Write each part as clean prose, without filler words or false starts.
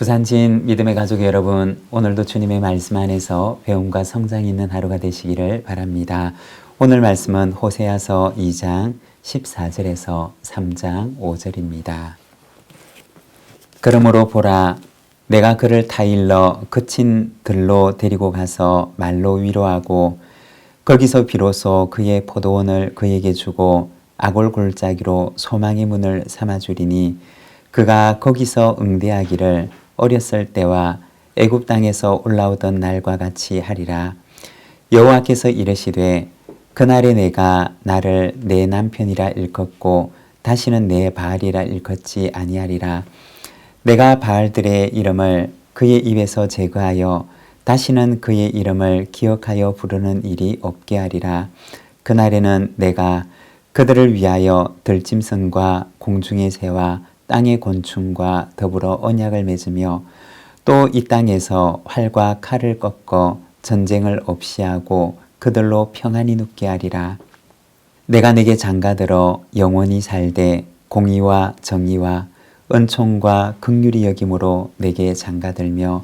부산진 믿음의 가족 여러분, 오늘도 주님의 말씀 안에서 배움과 성장이 있는 하루가 되시기를 바랍니다. 오늘 말씀은 호세아서 2장 14절에서 3장 5절입니다. 그러므로 보라, 내가 그를 타일러 그친 들로 데리고 가서 말로 위로하고 거기서 비로소 그의 포도원을 그에게 주고 아골 골짜기로 소망의 문을 삼아주리니 그가 거기서 응대하기를 어렸을 때와 애굽 땅에서 올라오던 날과 같이 하리라. 여호와께서 이르시되 그날에 내가 나를 내 남편이라 일컫고 다시는 내 바알이라 일컫지 아니하리라. 내가 바알들의 이름을 그의 입에서 제거하여 다시는 그의 이름을 기억하여 부르는 일이 없게 하리라. 그날에는 내가 그들을 위하여 들짐승과 공중의 새와 땅의 곤충과 더불어 언약을 맺으며 또 이 땅에서 활과 칼을 꺾어 전쟁을 없이 하고 그들로 평안히 눕게 하리라. 내가 네게 장가들어 영원히 살되 공의와 정의와 은총과 긍휼히 여김으로 네게 장가들며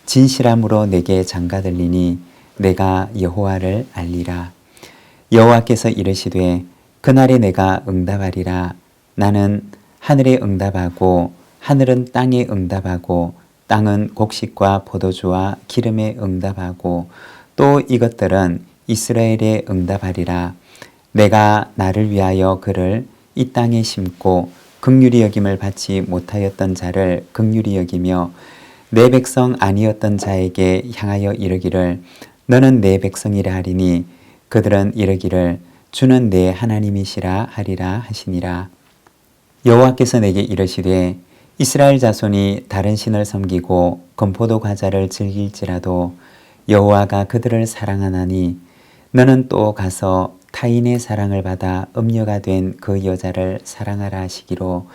진실함으로 네게 장가들리니 내가 여호와를 알리라. 여호와께서 이르시되 그날에 내가 응답하리라. 나는 하늘에 응답하고 하늘은 땅에 응답하고 땅은 곡식과 포도주와 기름에 응답하고 또 이것들은 이스라엘에 응답하리라. 내가 나를 위하여 그를 이 땅에 심고 긍휼히 여김을 받지 못하였던 자를 긍휼히 여기며 내 백성 아니었던 자에게 향하여 이르기를 너는 내 백성이라 하리니 그들은 이르기를 주는 내 하나님이시라 하리라 하시니라. 여호와께서 내게 이르시되 이스라엘 자손이 다른 신을 섬기고 건포도 과자를 즐길지라도 여호와가 그들을 사랑하나니 너는 또 가서 타인의 사랑을 받아 음녀가 된 그 여자를 사랑하라 하시기로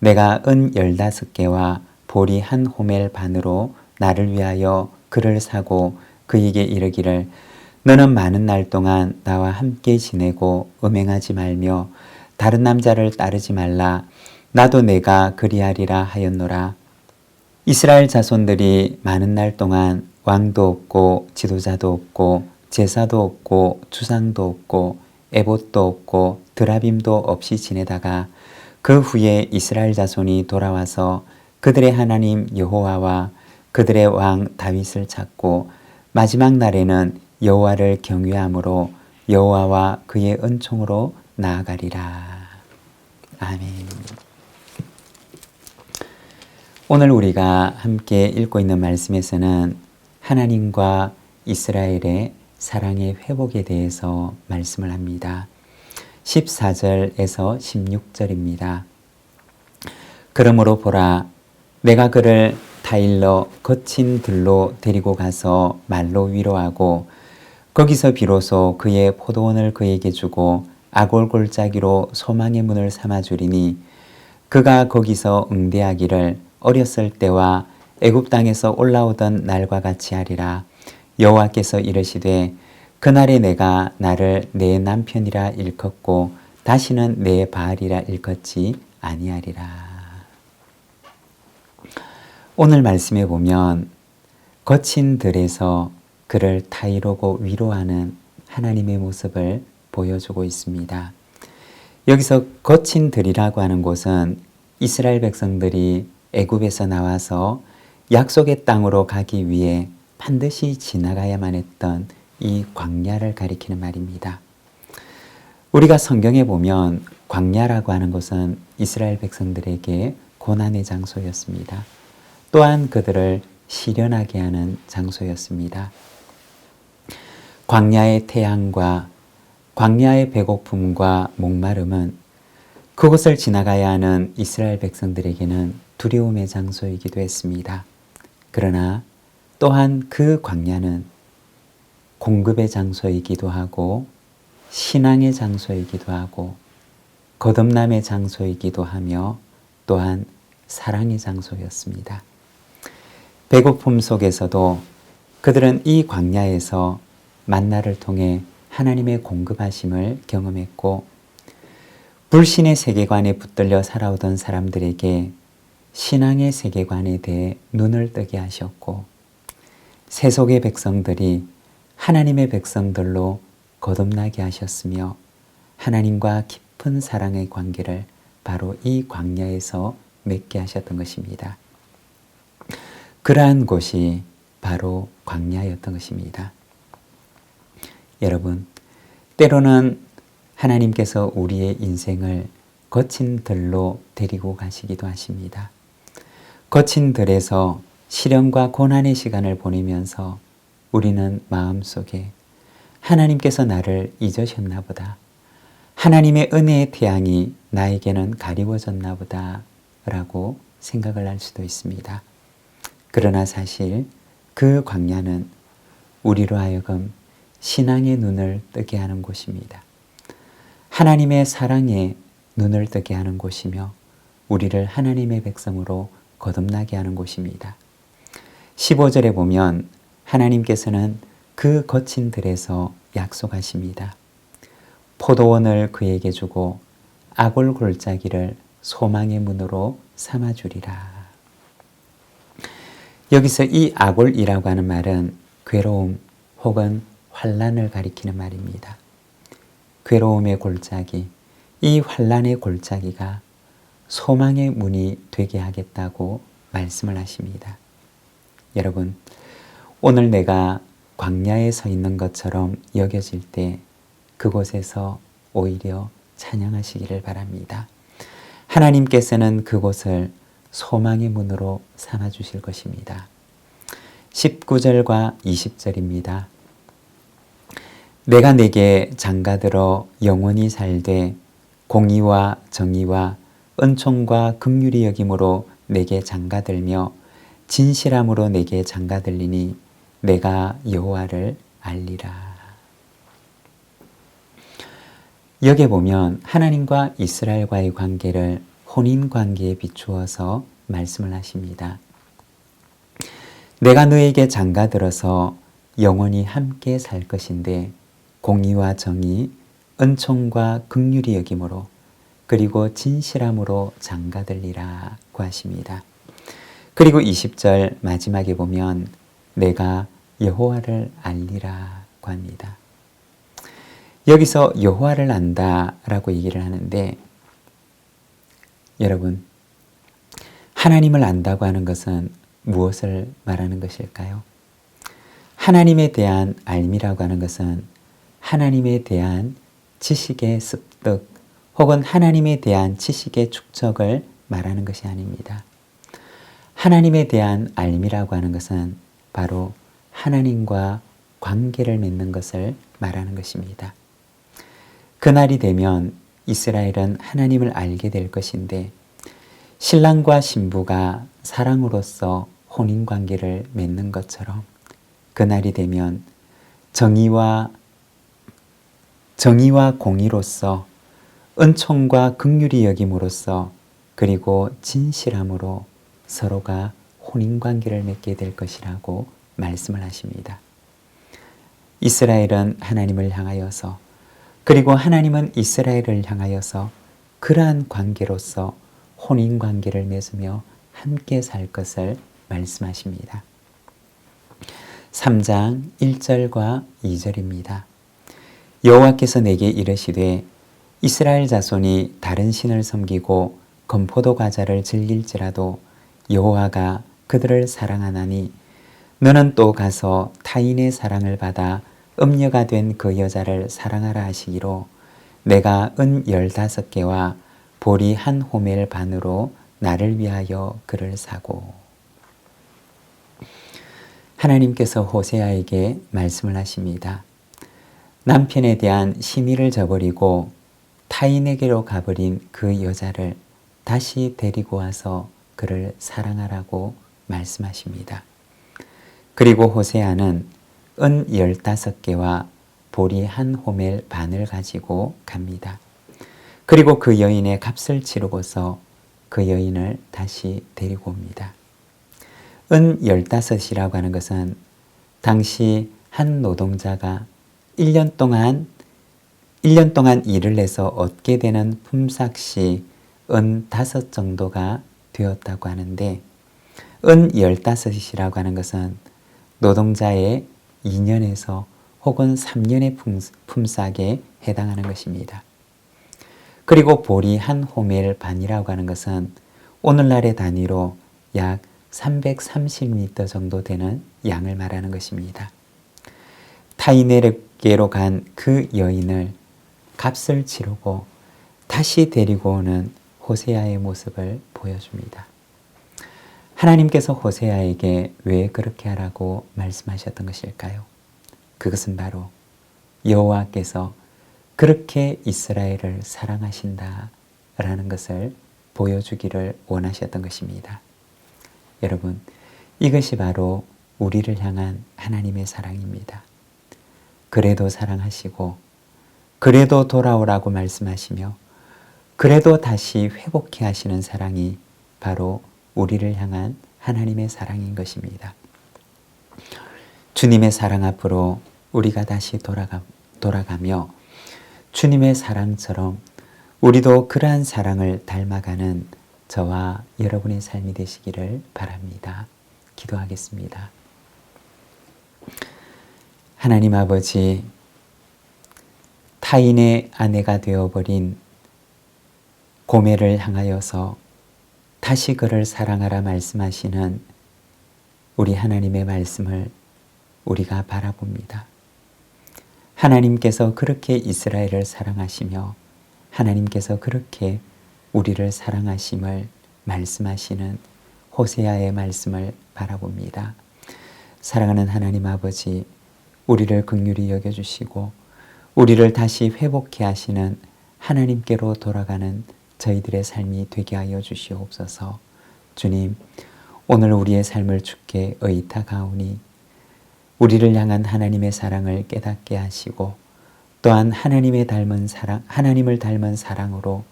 내가 은 15개와 보리 한 호멜 반으로 나를 위하여 그를 사고 그에게 이르기를 너는 많은 날 동안 나와 함께 지내고 음행하지 말며 다른 남자를 따르지 말라. 나도 내가 그리하리라 하였노라. 이스라엘 자손들이 많은 날 동안 왕도 없고 지도자도 없고 제사도 없고 주상도 없고 에봇도 없고 드라빔도 없이 지내다가 그 후에 이스라엘 자손이 돌아와서 그들의 하나님 여호와와 그들의 왕 다윗을 찾고 마지막 날에는 여호와를 경외함으로 여호와와 그의 은총으로 나아가리라. 아멘. 오늘 우리가 함께 읽고 있는 말씀에서는 하나님과 이스라엘의 사랑의 회복에 대해서 말씀을 합니다. 14절에서 16절입니다. 그러므로 보라, 내가 그를 타일러 거친 들로 데리고 가서 말로 위로하고 거기서 비로소 그의 포도원을 그에게 주고 아골 골짜기로 소망의 문을 삼아주리니 그가 거기서 응대하기를 어렸을 때와 애굽 땅에서 올라오던 날과 같이 하리라. 여호와께서 이르시되 그날에 내가 나를 내 남편이라 일컫고 다시는 내 바알이라 일컫지 아니하리라. 오늘 말씀에 보면 거친 들에서 그를 타이르고 위로하는 하나님의 모습을 보여주고 있습니다. 여기서 거친 들이라고 하는 곳은 이스라엘 백성들이 애굽에서 나와서 약속의 땅으로 가기 위해 반드시 지나가야만 했던 이 광야를 가리키는 말입니다. 우리가 성경에 보면 광야라고 하는 것은 이스라엘 백성들에게 고난의 장소였습니다. 또한 그들을 시련하게 하는 장소였습니다. 광야의 태양과 광야의 배고픔과 목마름은 그곳을 지나가야 하는 이스라엘 백성들에게는 두려움의 장소이기도 했습니다. 그러나 또한 그 광야는 공급의 장소이기도 하고 신앙의 장소이기도 하고 거듭남의 장소이기도 하며 또한 사랑의 장소였습니다. 배고픔 속에서도 그들은 이 광야에서 만나를 통해 하나님의 공급하심을 경험했고 불신의 세계관에 붙들려 살아오던 사람들에게 신앙의 세계관에 대해 눈을 뜨게 하셨고 세속의 백성들이 하나님의 백성들로 거듭나게 하셨으며 하나님과 깊은 사랑의 관계를 바로 이 광야에서 맺게 하셨던 것입니다. 그러한 곳이 바로 광야였던 것입니다. 여러분, 때로는 하나님께서 우리의 인생을 거친 들로 데리고 가시기도 하십니다. 거친 들에서 시련과 고난의 시간을 보내면서 우리는 마음속에 하나님께서 나를 잊으셨나 보다. 하나님의 은혜의 태양이 나에게는 가리워졌나 보다 라고 생각을 할 수도 있습니다. 그러나 사실 그 광야는 우리로 하여금 신앙의 눈을 뜨게 하는 곳입니다. 하나님의 사랑에 눈을 뜨게 하는 곳이며 우리를 하나님의 백성으로 거듭나게 하는 곳입니다. 15절에 보면 하나님께서는 그 거친 들에서 약속하십니다. 포도원을 그에게 주고 아골 골짜기를 소망의 문으로 삼아주리라. 여기서 이 아골이라고 하는 말은 괴로움 혹은 환난을 가리키는 말입니다. 괴로움의 골짜기, 이 환난의 골짜기가 소망의 문이 되게 하겠다고 말씀을 하십니다. 여러분, 오늘 내가 광야에 서 있는 것처럼 여겨질 때 그곳에서 오히려 찬양하시기를 바랍니다. 하나님께서는 그곳을 소망의 문으로 삼아 주실 것입니다. 19절과 20절입니다. 내가 내게 장가들어 영원히 살되 공의와 정의와 은총과 긍휼이 여김으로 내게 장가들며 진실함으로 내게 장가들리니 내가 여호와를 알리라. 여기에 보면 하나님과 이스라엘과의 관계를 혼인관계에 비추어서 말씀을 하십니다. 내가 너에게 장가들어서 영원히 함께 살 것인데 공의와 정의, 은총과 긍휼이 여김으로 그리고 진실함으로 장가들리라고 하십니다. 그리고 20절 마지막에 보면 내가 여호와를 알리라고 합니다. 여기서 여호와를 안다라고 얘기를 하는데 여러분, 하나님을 안다고 하는 것은 무엇을 말하는 것일까요? 하나님에 대한 알미라고 하는 것은 하나님에 대한 지식의 습득 혹은 하나님에 대한 지식의 축적을 말하는 것이 아닙니다. 하나님에 대한 알미라고 하는 것은 바로 하나님과 관계를 맺는 것을 말하는 것입니다. 그날이 되면 이스라엘은 하나님을 알게 될 것인데 신랑과 신부가 사랑으로서 혼인관계를 맺는 것처럼 그날이 되면 정의와 공의로서 은총과 긍휼이 여김으로써 그리고 진실함으로 서로가 혼인관계를 맺게 될 것이라고 말씀을 하십니다. 이스라엘은 하나님을 향하여서 그리고 하나님은 이스라엘을 향하여서 그러한 관계로서 혼인관계를 맺으며 함께 살 것을 말씀하십니다. 3장 1절과 2절입니다. 여호와께서 내게 이르시되 이스라엘 자손이 다른 신을 섬기고 건포도 과자를 즐길지라도 여호와가 그들을 사랑하나니 너는 또 가서 타인의 사랑을 받아 음녀가 된 그 여자를 사랑하라 하시기로 내가 은 15개와 보리 한 호멜 반으로 나를 위하여 그를 사고. 하나님께서 호세아에게 말씀을 하십니다. 남편에 대한 심의를 저버리고 타인에게로 가버린 그 여자를 다시 데리고 와서 그를 사랑하라고 말씀하십니다. 그리고 호세아는 은 15개와 보리 한 호멜 반을 가지고 갑니다. 그리고 그 여인의 값을 치르고서 그 여인을 다시 데리고 옵니다. 은 15이라고 하는 것은 당시 한 노동자가 1년 동안 일을 해서 얻게 되는 품삯이 은 5 정도가 되었다고 하는데 은 15이라고 하는 것은 노동자의 2년에서 혹은 3년의 품삯에 해당하는 것입니다. 그리고 보리 한 호멜 반이라고 하는 것은 오늘날의 단위로 약 330리터 정도 되는 양을 말하는 것입니다. 타인에게로 간 그 여인을 값을 치르고 다시 데리고 오는 호세아의 모습을 보여줍니다. 하나님께서 호세아에게 왜 그렇게 하라고 말씀하셨던 것일까요? 그것은 바로 여호와께서 그렇게 이스라엘을 사랑하신다라는 것을 보여주기를 원하셨던 것입니다. 여러분, 이것이 바로 우리를 향한 하나님의 사랑입니다. 그래도 사랑하시고 그래도 돌아오라고 말씀하시며 그래도 다시 회복해 하시는 사랑이 바로 우리를 향한 하나님의 사랑인 것입니다. 주님의 사랑 앞으로 우리가 다시 돌아가며 주님의 사랑처럼 우리도 그러한 사랑을 닮아가는 저와 여러분의 삶이 되시기를 바랍니다. 기도하겠습니다. 하나님 아버지, 타인의 아내가 되어버린 고멜을 향하여서 다시 그를 사랑하라 말씀하시는 우리 하나님의 말씀을 우리가 바라봅니다. 하나님께서 그렇게 이스라엘을 사랑하시며 하나님께서 그렇게 우리를 사랑하심을 말씀하시는 호세아의 말씀을 바라봅니다. 사랑하는 하나님 아버지, 우리를 긍휼히 여겨주시고 우리를 다시 회복해 하시는 하나님께로 돌아가는 저희들의 삶이 되게 하여 주시옵소서. 주님, 오늘 우리의 삶을 주께 의탁하오니 우리를 향한 하나님의 사랑을 깨닫게 하시고 또한 하나님을 닮은 사랑으로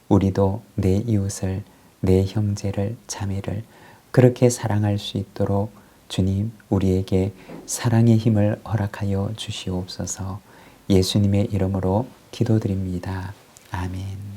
우리도 내 이웃을, 내 형제를, 자매를 그렇게 사랑할 수 있도록 주님, 우리에게 사랑의 힘을 허락하여 주시옵소서. 예수님의 이름으로 기도드립니다. 아멘.